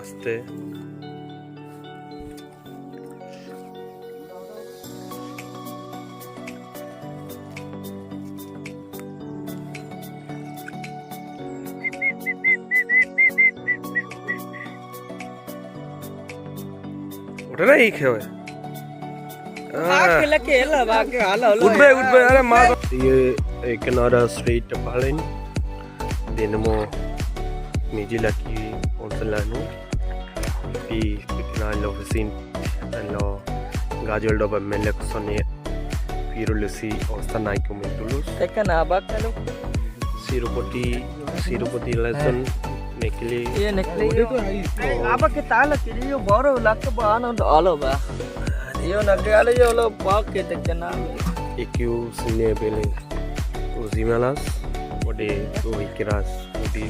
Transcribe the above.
Aste. उठ रहा ही खेवे उठ बे अरे मार ये एक किनारा स्ट्रीट पालन dinamo meji laki onselanu pi pikna lo vasin lo gajol do bamele kusone pirulusi ostanai kumentulus tekan abakalo sirupati lesson nekli ye nekli abake tala kiriyo boro lak bana alo ba yo nagale yo lo bak ke tekana eq sine bele uzimalas ode do ikiras odi